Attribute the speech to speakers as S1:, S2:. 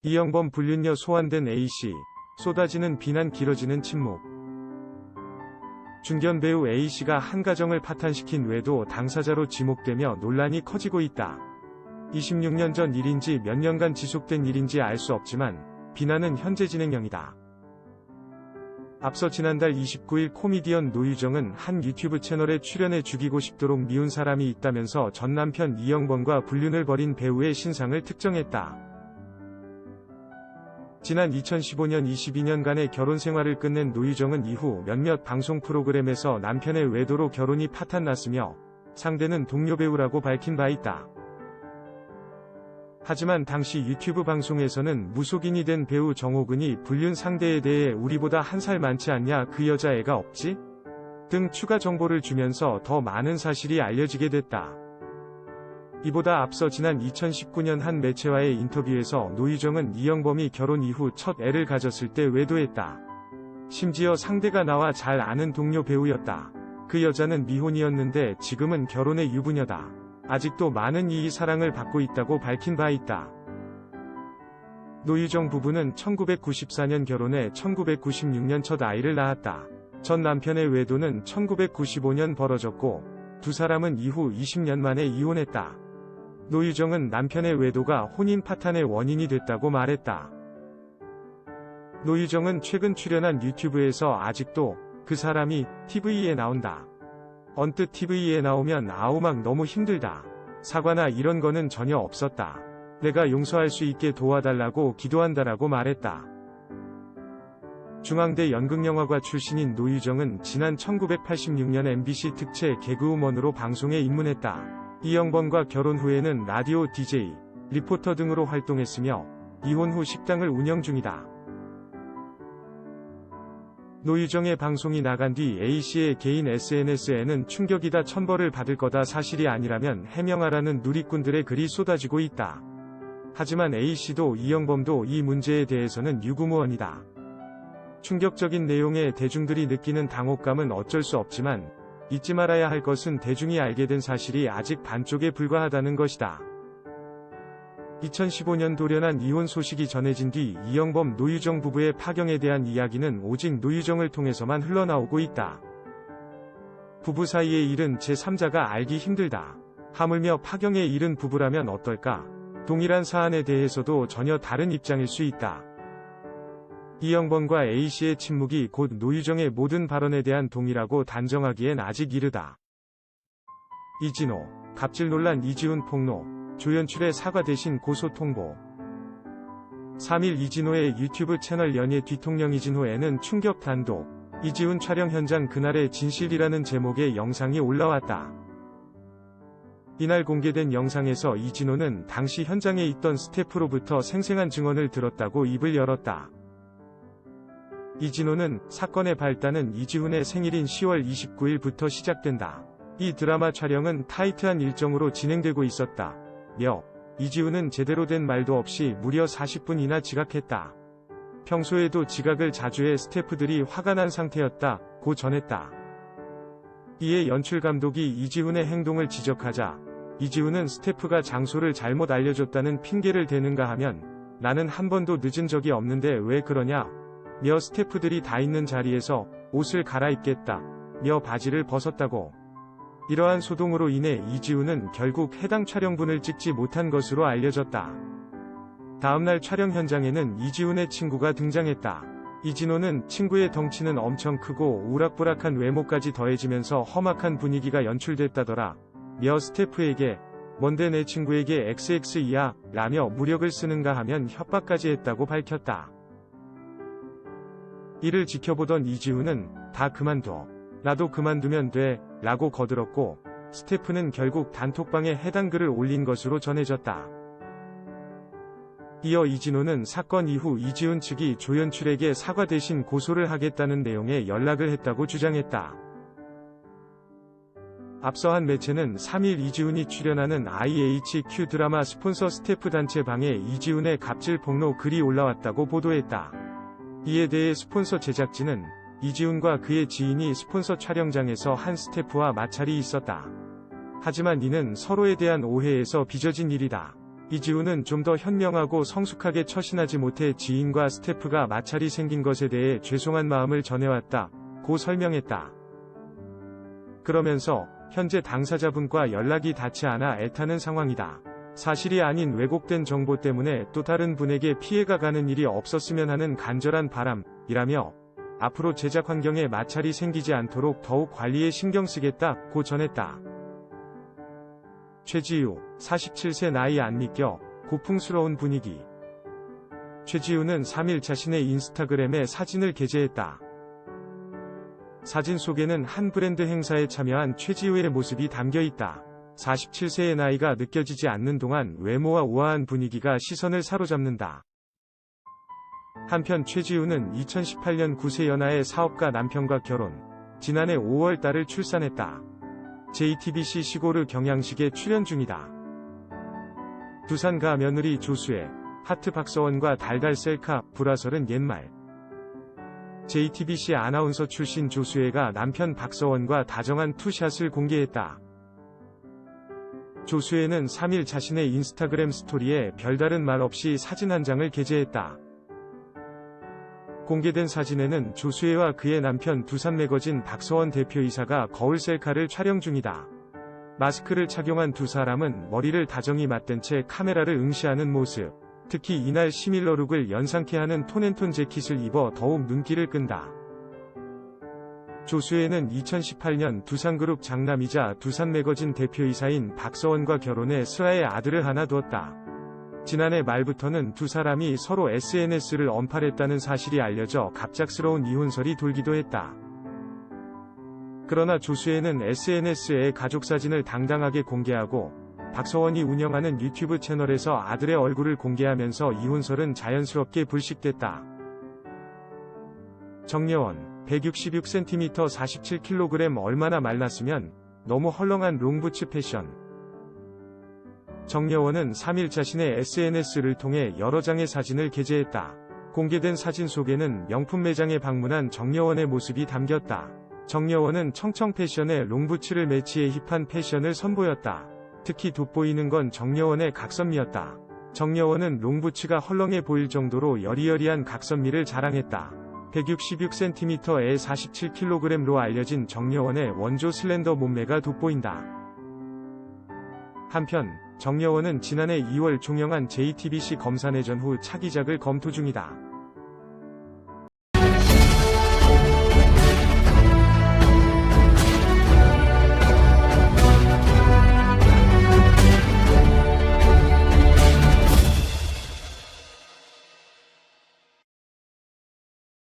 S1: 이영범 불륜녀 소환된 A씨, 쏟아지는 비난 길어지는 침묵. 중견 배우 A씨가 한 가정을 파탄시킨 외도 당사자로 지목되며 논란이 커지고 있다. 26년 전 일인지 몇 년간 지속된 일인지 알 수 없지만 비난은 현재 진행형이다. 앞서 지난달 29일 코미디언 노유정은 한 유튜브 채널에 출연해 죽이고 싶도록 미운 사람이 있다면서 전 남편 이영범과 불륜을 벌인 배우의 신상을 특정했다. 지난 2015년 22년간의 결혼 생활을 끝낸 노유정은 이후 몇몇 방송 프로그램에서 남편의 외도로 결혼이 파탄났으며 상대는 동료 배우라고 밝힌 바 있다. 하지만 당시 유튜브 방송에서는 무속인이 된 배우 정호근이 불륜 상대에 대해 우리보다 한 살 많지 않냐, 그 여자 애가 없지? 등 추가 정보를 주면서 더 많은 사실이 알려지게 됐다. 이보다 앞서 지난 2019년 한 매체와의 인터뷰에서 노유정은 이영범이 결혼 이후 첫 애를 가졌을 때 외도했다. 심지어 상대가 나와 잘 아는 동료 배우였다. 그 여자는 미혼이었는데 지금은 결혼의 유부녀다. 아직도 많은 이의 사랑을 받고 있다고 밝힌 바 있다. 노유정 부부는 1994년 결혼해 1996년 첫 아이를 낳았다. 전 남편의 외도는 1995년 벌어졌고 두 사람은 이후 20년 만에 이혼했다. 노유정은 남편의 외도가 혼인 파탄의 원인이 됐다고 말했다. 노유정은 최근 출연한 유튜브에서 아직도 그 사람이 TV에 나온다. 언뜻 TV에 나오면 아우막 너무 힘들다. 사과나 이런 거는 전혀 없었다. 내가 용서할 수 있게 도와달라고 기도한다라고 말했다. 중앙대 연극영화과 출신인 노유정은 지난 1986년 MBC 특채 개그우먼으로 방송에 입문했다. 이영범과 결혼 후에는 라디오 DJ, 리포터 등으로 활동했으며 이혼 후 식당을 운영 중이다. 노유정의 방송이 나간 뒤 A씨의 개인 SNS에는 충격이다, 천벌을 받을 거다, 사실이 아니라면 해명하라는 누리꾼들의 글이 쏟아지고 있다. 하지만 A씨도 이영범도 이 문제에 대해서는 유구무원이다. 충격적인 내용에 대중들이 느끼는 당혹감은 어쩔 수 없지만 잊지 말아야 할 것은 대중이 알게 된 사실이 아직 반쪽에 불과하다는 것이다. 2015년 돌연한 이혼 소식이 전해진 뒤 이영범 노유정 부부의 파경에 대한 이야기는 오직 노유정을 통해서만 흘러나오고 있다. 부부 사이의 일은 제3자가 알기 힘들다. 하물며 파경에 이른 부부라면 어떨까? 동일한 사안에 대해서도 전혀 다른 입장일 수 있다. 이영범과 A씨의 침묵이 곧 노유정의 모든 발언에 대한 동의라고 단정하기엔 아직 이르다. 이진호, 갑질 논란 이지훈 폭로, 조연출의 사과 대신 고소 통보. 3일 이진호의 유튜브 채널 연예 뒤통령 이진호에는 충격 단독, 이지훈 촬영 현장 그날의 진실이라는 제목의 영상이 올라왔다. 이날 공개된 영상에서 이진호는 당시 현장에 있던 스태프로부터 생생한 증언을 들었다고 입을 열었다. 이진호는 사건의 발단은 이지훈의 생일인 10월 29일부터 시작된다. 이 드라마 촬영은 타이트한 일정으로 진행되고 있었다. 이지훈은 제대로 된 말도 없이 무려 40분이나 지각했다. 평소에도 지각을 자주 해 스태프들이 화가 난 상태였다 고 전했다. 이에 연출 감독이 이지훈의 행동을 지적하자 이지훈은 스태프가 장소를 잘못 알려줬다는 핑계를 대는가 하면 나는 한 번도 늦은 적이 없는데 왜 그러냐 며 스태프들이 다 있는 자리에서 옷을 갈아입겠다 며 바지를 벗었다고. 이러한 소동으로 인해 이지훈은 결국 해당 촬영분을 찍지 못한 것으로 알려졌다. 다음날 촬영 현장에는 이지훈의 친구가 등장했다. 이진호는 친구의 덩치는 엄청 크고 우락부락한 외모까지 더해지면서 험악한 분위기가 연출됐다더라 며 스태프에게 뭔데 내 친구에게 XX이야 라며 무력을 쓰는가 하면 협박까지 했다고 밝혔다. 이를 지켜보던 이지훈은 다 그만둬. 나도 그만두면 돼 라고 거들었고 스태프는 결국 단톡방에 해당 글을 올린 것으로 전해졌다. 이어 이진호는 사건 이후 이지훈 측이 조연출에게 사과 대신 고소를 하겠다는 내용의 연락을 했다고 주장했다. 앞서 한 매체는 3일 이지훈이 출연하는 IHQ 드라마 스폰서 스태프 단체 방에 이지훈의 갑질 폭로 글이 올라왔다고 보도했다. 이에 대해 스폰서 제작진은 이지훈과 그의 지인이 스폰서 촬영장에서 한 스태프와 마찰이 있었다. 하지만 이는 서로에 대한 오해에서 빚어진 일이다. 이지훈은 좀 더 현명하고 성숙하게 처신하지 못해 지인과 스태프가 마찰이 생긴 것에 대해 죄송한 마음을 전해왔다. 고 설명했다. 그러면서 현재 당사자분과 연락이 닿지 않아 애타는 상황이다. 사실이 아닌 왜곡된 정보 때문에 또 다른 분에게 피해가 가는 일이 없었으면 하는 간절한 바람이라며 앞으로 제작 환경에 마찰이 생기지 않도록 더욱 관리에 신경 쓰겠다고 전했다. 최지우, 47세 나이 안 믿겨, 고풍스러운 분위기. 최지우는 3일 자신의 인스타그램에 사진을 게재했다. 사진 속에는 한 브랜드 행사에 참여한 최지우의 모습이 담겨있다. 47세의 나이가 느껴지지 않는 동안 외모와 우아한 분위기가 시선을 사로잡는다. 한편 최지우는 2018년 9세 연하의 사업가 남편과 결혼, 지난해 5월 딸을 출산했다. JTBC 시고르 경향식에 출연 중이다. 두산가 며느리 조수혜, 하트 박서원과 달달 셀카, 불화설은 옛말. JTBC 아나운서 출신 조수혜가 남편 박서원과 다정한 투샷을 공개했다. 조수혜는 3일 자신의 인스타그램 스토리에 별다른 말 없이 사진 한 장을 게재했다. 공개된 사진에는 조수혜와 그의 남편 두산매거진 박서원 대표이사가 거울 셀카를 촬영 중이다. 마스크를 착용한 두 사람은 머리를 다정히 맞댄 채 카메라를 응시하는 모습. 특히 이날 시밀러룩을 연상케 하는 톤앤톤 재킷을 입어 더욱 눈길을 끈다. 조수혜는 2018년 두산그룹 장남이자 두산매거진 대표이사인 박서원과 결혼해 슬아의 아들을 하나 두었다. 지난해 말부터는 두 사람이 서로 SNS를 언팔했다는 사실이 알려져 갑작스러운 이혼설이 돌기도 했다. 그러나 조수혜는 SNS에 가족사진을 당당하게 공개하고 박서원이 운영하는 유튜브 채널에서 아들의 얼굴을 공개하면서 이혼설은 자연스럽게 불식됐다. 정예원, 166cm 47kg 얼마나 말랐으면 너무 헐렁한 롱부츠 패션. 정예원은 3일 자신의 SNS를 통해 여러 장의 사진을 게재했다. 공개된 사진 속에는 명품 매장에 방문한 정예원의 모습이 담겼다. 정예원은 청청 패션에 롱부츠를 매치해 힙한 패션을 선보였다. 특히 돋보이는 건 정예원의 각선미였다. 정예원은 롱부츠가 헐렁해 보일 정도로 여리여리한 각선미를 자랑했다. 166cm에 47kg로 알려진 정예원의 원조 슬렌더 몸매가 돋보인다. 한편 정예원은 지난해 2월 종영한 JTBC 검사내전 후 차기작을 검토 중이다.